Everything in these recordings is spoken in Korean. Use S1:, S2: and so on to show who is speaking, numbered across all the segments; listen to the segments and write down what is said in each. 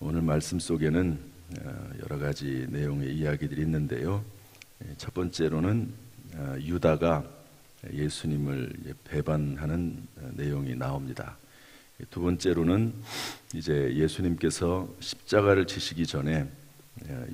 S1: 오늘 말씀 속에는 여러 가지 내용의 이야기들이 있는데요. 첫 번째로는 유다가 예수님을 배반하는 내용이 나옵니다. 두 번째로는 이제 예수님께서 십자가를 지시기 전에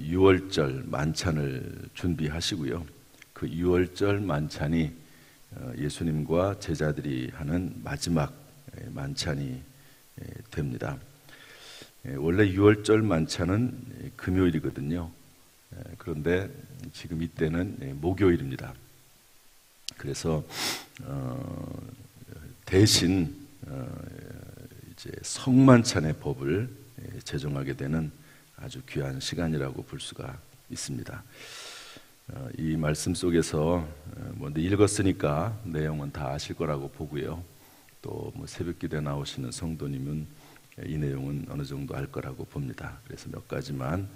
S1: 유월절 만찬을 준비하시고요. 그 유월절 만찬이 예수님과 제자들이 하는 마지막 만찬이 됩니다. 원래 유월절 만찬은 금요일이거든요. 그런데 지금 이때는 목요일입니다. 그래서 대신 이제 성만찬의 법을 제정하게 되는 아주 귀한 시간이라고 볼 수가 있습니다. 이 말씀 속에서 먼저 읽었으니까 내용은 다 아실 거라고 보고요. 또 새벽기도에 나오시는 성도님은 이 내용은 어느 정도 알 거라고 봅니다. 그래서 몇 가지만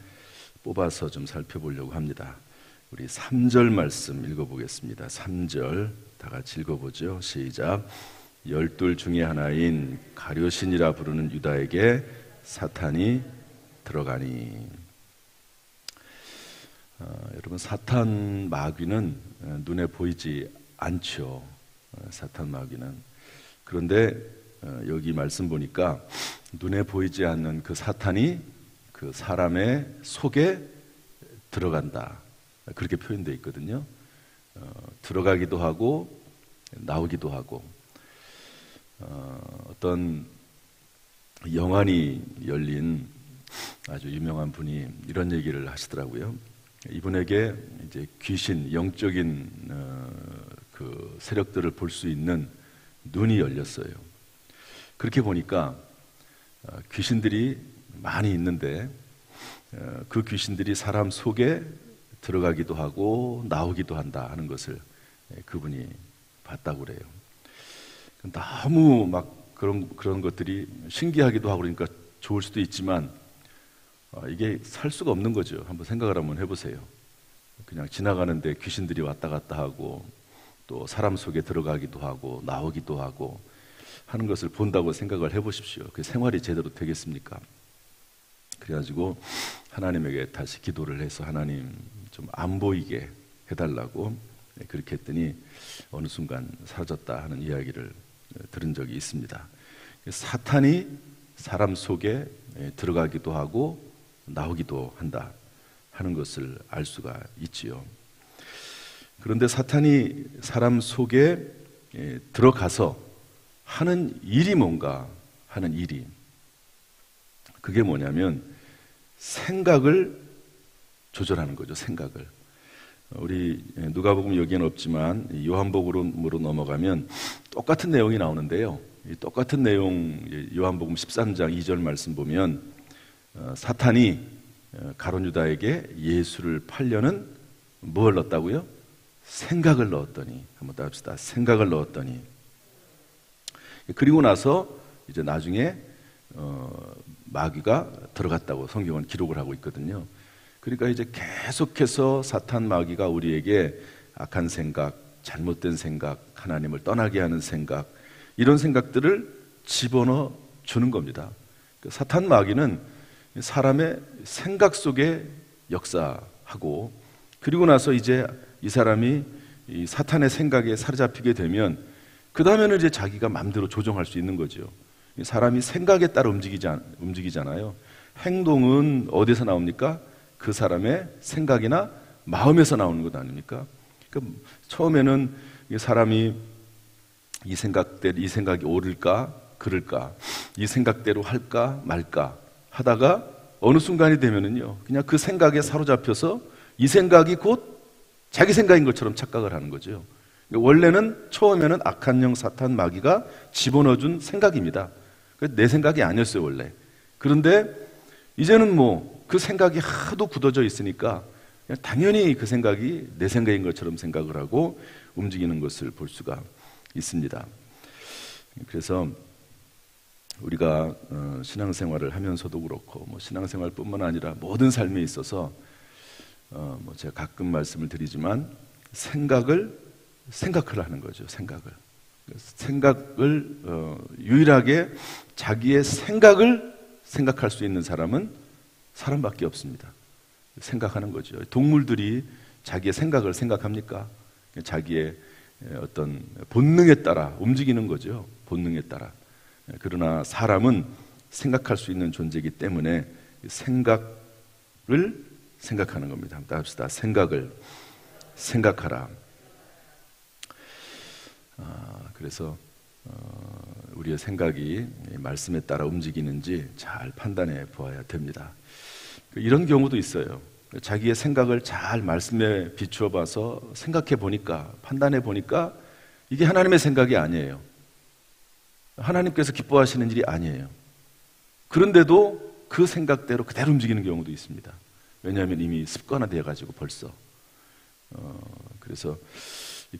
S1: 뽑아서 좀 살펴보려고 합니다. 우리 3절 말씀 읽어보겠습니다. 3절 다 같이 읽어보죠. 시작. 12 중에 하나인 가룟신이라 부르는 유다에게 사탄이 들어가니. 여러분, 사탄 마귀는 눈에 보이지 않죠. 사탄 마귀는. 그런데 여기 말씀 보니까 눈에 보이지 않는 그 사탄이 그 사람의 속에 들어간다, 그렇게 표현되어 있거든요. 들어가기도 하고 나오기도 하고. 어떤 영안이 열린 아주 유명한 분이 이런 얘기를 하시더라고요. 이분에게 이제 귀신, 영적인 그 세력들을 볼 수 있는 눈이 열렸어요. 그렇게 보니까 귀신들이 많이 있는데 그 귀신들이 사람 속에 들어가기도 하고 나오기도 한다 하는 것을 그분이 봤다고 그래요. 너무 막 그런 것들이 신기하기도 하고 그러니까 좋을 수도 있지만 이게 살 수가 없는 거죠. 한번 생각을 한번 해보세요. 그냥 지나가는데 귀신들이 왔다 갔다 하고 또 사람 속에 들어가기도 하고 나오기도 하고 하는 것을 본다고 생각을 해보십시오. 그 생활이 제대로 되겠습니까? 그래가지고 하나님에게 다시 기도를 해서 하나님 좀 안 보이게 해달라고 그렇게 했더니 어느 순간 사라졌다 하는 이야기를 들은 적이 있습니다. 사탄이 사람 속에 들어가기도 하고 나오기도 한다 하는 것을 알 수가 있지요. 그런데 사탄이 사람 속에 들어가서 하는 일이 뭔가 하는 일이, 그게 뭐냐면 생각을 조절하는 거죠. 생각을. 우리 누가복음 여기에는 없지만 요한복음으로 넘어가면 똑같은 내용이 나오는데요. 이 똑같은 내용 요한복음 13장 2절 말씀 보면 사탄이 가룟 유다에게 예수를 팔려는 뭘 넣었다고요? 생각을 넣었더니. 한번 따봅시다. 생각을 넣었더니. 그리고 나서 이제 나중에 마귀가 들어갔다고 성경은 기록을 하고 있거든요. 그러니까 이제 계속해서 사탄 마귀가 우리에게 악한 생각, 잘못된 생각, 하나님을 떠나게 하는 생각, 이런 생각들을 집어넣어 주는 겁니다. 사탄 마귀는 사람의 생각 속에 역사하고, 그리고 나서 이제 이 사람이 이 사탄의 생각에 사로잡히게 되면 그 다음에는 이제 자기가 마음대로 조정할 수 있는 거죠. 사람이 생각에 따라 움직이잖아요. 행동은 어디서 나옵니까? 그 사람의 생각이나 마음에서 나오는 것 아닙니까? 그러니까 처음에는 사람이 이 생각이 옳을까 그럴까, 이 생각대로 할까 말까 하다가 어느 순간이 되면은요, 그냥 그 생각에 사로잡혀서 이 생각이 곧 자기 생각인 것처럼 착각을 하는 거죠. 원래는 처음에는 악한 영 사탄 마귀가 집어넣어준 생각입니다. 내 생각이 아니었어요 원래. 그런데 이제는 그 생각이 하도 굳어져 있으니까 당연히 그 생각이 내 생각인 것처럼 생각을 하고 움직이는 것을 볼 수가 있습니다. 그래서 우리가 신앙생활을 하면서도 그렇고 신앙생활뿐만 아니라 모든 삶에 있어서 제가 가끔 말씀을 드리지만 생각을 하는 거죠. 생각을 유일하게 자기의 생각을 생각할 수 있는 사람은 사람밖에 없습니다. 생각하는 거죠. 동물들이 자기의 생각을 생각합니까? 자기의 어떤 본능에 따라 움직이는 거죠. 본능에 따라. 그러나 사람은 생각할 수 있는 존재이기 때문에 생각을 생각하는 겁니다. 한번 합시다. 생각을 생각하라. 그래서 우리의 생각이 말씀에 따라 움직이는지 잘 판단해 보아야 됩니다. 이런 경우도 있어요. 자기의 생각을 잘 말씀에 비추어 봐서 생각해 보니까, 판단해 보니까 이게 하나님의 생각이 아니에요. 하나님께서 기뻐하시는 일이 아니에요. 그런데도 그 생각대로 그대로 움직이는 경우도 있습니다. 왜냐하면 이미 습관화되어 가지고 벌써 그래서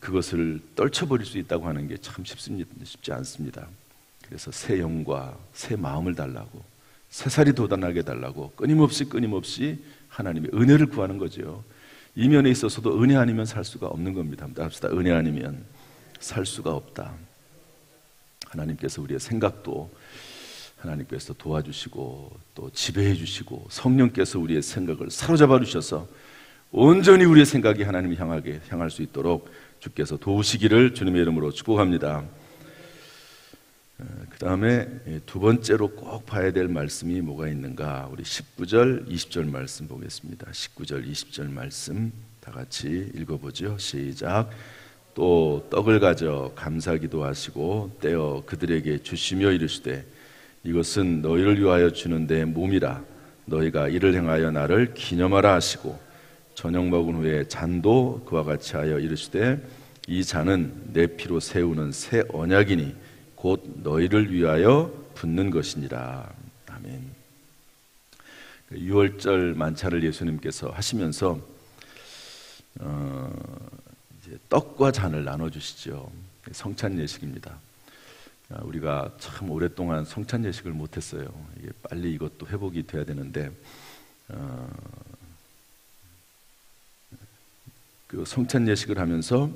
S1: 그것을 떨쳐버릴 수 있다고 하는 게 참 쉽지 않습니다. 그래서 새 영과 새 마음을 달라고, 새 살이 돋아나게 달라고 끊임없이 하나님의 은혜를 구하는 거죠. 이면에 있어서도 은혜 아니면 살 수가 없는 겁니다. 한번 합시다. 은혜 아니면 살 수가 없다. 하나님께서 우리의 생각도 하나님께서 도와주시고 또 지배해 주시고 성령께서 우리의 생각을 사로잡아 주셔서 온전히 우리의 생각이 하나님을 향할 수 있도록 주께서 도우시기를 주님의 이름으로 축복합니다. 그 다음에 두 번째로 꼭 봐야 될 말씀이 뭐가 있는가? 우리 19절, 20절 말씀 보겠습니다. 19절, 20절 말씀 다 같이 읽어보죠. 시작. 또 떡을 가져 감사기도 하시고 떼어 그들에게 주시며 이르시되 이것은 너희를 위하여 주는 내 몸이라. 너희가 이를 행하여 나를 기념하라 하시고 저녁 먹은 후에 잔도 그와 같이 하여 이르시되 이 잔은 내 피로 세우는 새 언약이니 곧 너희를 위하여 붓는 것이니라. 아멘. 6월절 만찬을 예수님께서 하시면서 이제 떡과 잔을 나눠주시죠. 성찬 예식입니다. 우리가 참 오랫동안 성찬 예식을 못했어요. 이게 빨리 이것도 회복이 돼야 되는데 그 성찬 예식을 하면서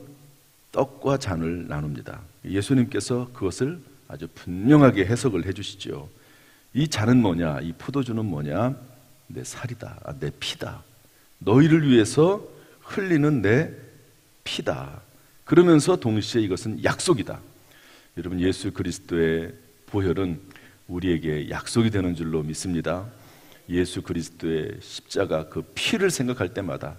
S1: 떡과 잔을 나눕니다. 예수님께서 그것을 아주 분명하게 해석을 해주시죠. 이 잔은 뭐냐? 이 포도주는 뭐냐? 내 살이다. 내 피다. 너희를 위해서 흘리는 내 피다. 그러면서 동시에 이것은 약속이다. 여러분, 예수 그리스도의 보혈은 우리에게 약속이 되는 줄로 믿습니다. 예수 그리스도의 십자가 그 피를 생각할 때마다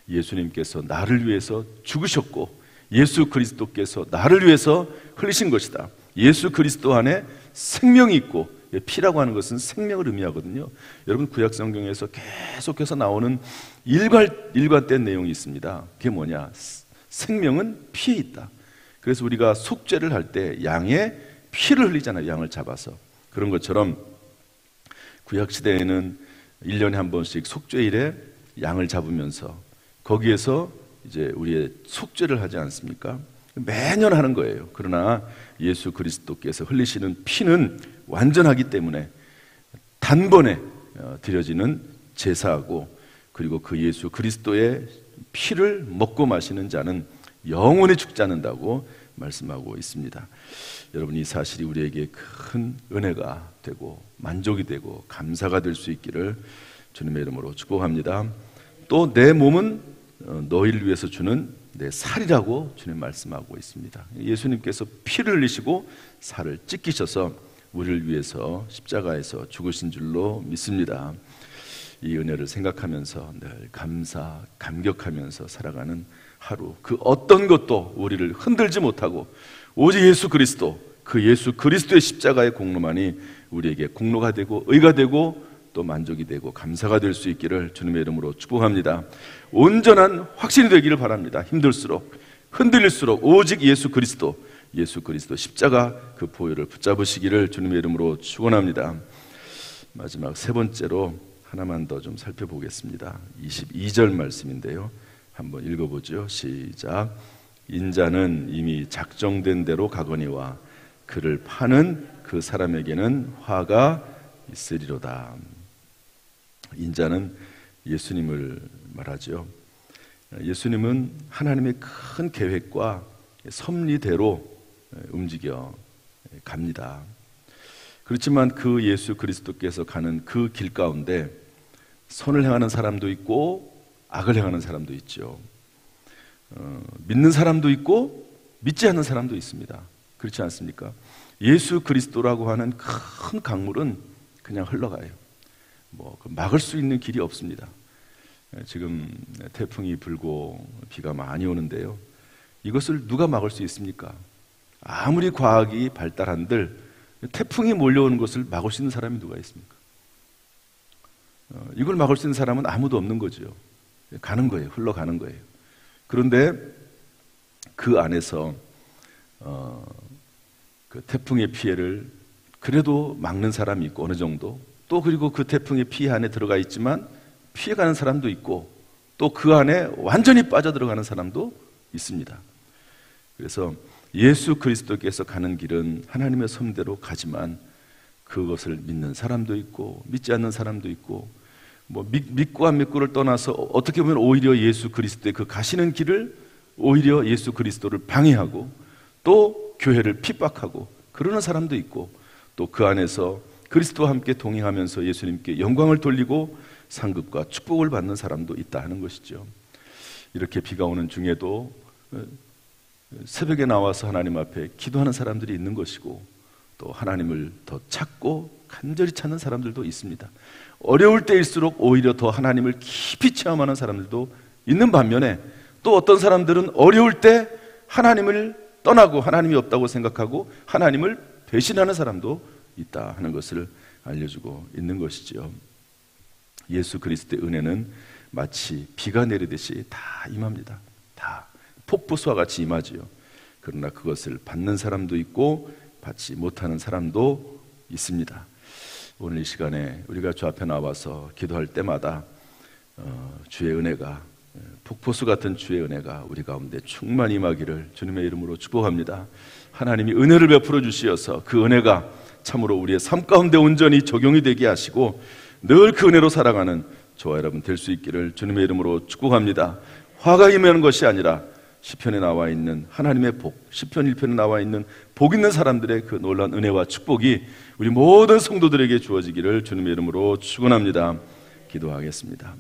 S1: 예수님께서 나를 위해서 죽으셨고 예수 그리스도께서 나를 위해서 흘리신 것이다. 예수 그리스도 안에 생명이 있고, 피라고 하는 것은 생명을 의미하거든요. 여러분, 구약 성경에서 계속해서 나오는 일관된 내용이 있습니다. 그게 뭐냐? 생명은 피에 있다. 그래서 우리가 속죄를 할 때 양의 피를 흘리잖아요. 양을 잡아서. 그런 것처럼 구약 시대에는 1년에 한 번씩 속죄일에 양을 잡으면서 거기에서 이제 우리의 속죄를 하지 않습니까? 매년 하는 거예요. 그러나 예수 그리스도께서 흘리시는 피는 완전하기 때문에 단번에 드려지는 제사하고, 그리고 그 예수 그리스도의 피를 먹고 마시는 자는 영원히 죽지 않는다고 말씀하고 있습니다. 여러분, 이 사실이 우리에게 큰 은혜가 되고 만족이 되고 감사가 될 수 있기를 주님의 이름으로 축복합니다. 또 내 몸은 너희를 위해서 주는 내 살이라고 주님 말씀하고 있습니다. 예수님께서 피를 흘리시고 살을 찢기셔서 우리를 위해서 십자가에서 죽으신 줄로 믿습니다. 이 은혜를 생각하면서 늘 감격하면서 살아가는 하루, 그 어떤 것도 우리를 흔들지 못하고 오직 예수 그리스도, 그 예수 그리스도의 십자가의 공로만이 우리에게 공로가 되고 의가 되고 또 만족이 되고 감사가 될 수 있기를 주님의 이름으로 축복합니다. 온전한 확신이 되기를 바랍니다. 힘들수록 흔들릴수록 오직 예수 그리스도 십자가 그 보혈을 붙잡으시기를 주님의 이름으로 축원합니다. 마지막 세 번째로 하나만 더 좀 살펴보겠습니다. 22절 말씀인데요. 한번 읽어보죠. 시작. 인자는 이미 작정된 대로 가거니와 그를 파는 그 사람에게는 화가 있으리로다. 인자는 예수님을 말하죠. 예수님은 하나님의 큰 계획과 섭리대로 움직여 갑니다. 그렇지만 그 예수 그리스도께서 가는 그 길 가운데 선을 행하는 사람도 있고 악을 행하는 사람도 있죠. 믿는 사람도 있고 믿지 않는 사람도 있습니다. 그렇지 않습니까? 예수 그리스도라고 하는 큰 강물은 그냥 흘러가요. 막을 수 있는 길이 없습니다. 지금 태풍이 불고 비가 많이 오는데요. 이것을 누가 막을 수 있습니까? 아무리 과학이 발달한들 태풍이 몰려오는 것을 막을 수 있는 사람이 누가 있습니까? 이걸 막을 수 있는 사람은 아무도 없는 거죠. 가는 거예요. 흘러가는 거예요. 그런데 그 안에서 그 태풍의 피해를 그래도 막는 사람이 있고 어느 정도, 또 그리고 그 태풍의 피해 안에 들어가 있지만 피해가는 사람도 있고, 또 그 안에 완전히 빠져들어가는 사람도 있습니다. 그래서 예수 그리스도께서 가는 길은 하나님의 섭리대로 가지만 그것을 믿는 사람도 있고 믿지 않는 사람도 있고, 믿고 안 믿고를 떠나서 어떻게 보면 오히려 예수 그리스도의 그 가시는 길을 오히려 예수 그리스도를 방해하고 또 교회를 핍박하고 그러는 사람도 있고, 또 그 안에서 그리스도와 함께 동행하면서 예수님께 영광을 돌리고 상급과 축복을 받는 사람도 있다 하는 것이죠. 이렇게 비가 오는 중에도 새벽에 나와서 하나님 앞에 기도하는 사람들이 있는 것이고, 또 하나님을 더 찾고 간절히 찾는 사람들도 있습니다. 어려울 때일수록 오히려 더 하나님을 깊이 체험하는 사람들도 있는 반면에, 또 어떤 사람들은 어려울 때 하나님을 떠나고 하나님이 없다고 생각하고 하나님을 배신하는 사람도 있다 하는 것을 알려주고 있는 것이죠. 예수 그리스도의 은혜는 마치 비가 내리듯이 다 임합니다. 다 폭포수와 같이 임하지요. 그러나 그것을 받는 사람도 있고 받지 못하는 사람도 있습니다. 오늘 이 시간에 우리가 주 앞에 나와서 기도할 때마다 주의 은혜가, 폭포수 같은 주의 은혜가 우리 가운데 충만히 임하기를 주님의 이름으로 축복합니다. 하나님이 은혜를 베풀어 주시어서 그 은혜가 참으로 우리의 삶 가운데 온전히 적용이 되게 하시고 늘 그 은혜로 살아가는 저와 여러분 될 수 있기를 주님의 이름으로 축복합니다. 화가 임하는 것이 아니라 시편에 나와 있는 하나님의 복, 시편 1편에 나와 있는 복 있는 사람들의 그 놀라운 은혜와 축복이 우리 모든 성도들에게 주어지기를 주님의 이름으로 축원합니다. 기도하겠습니다.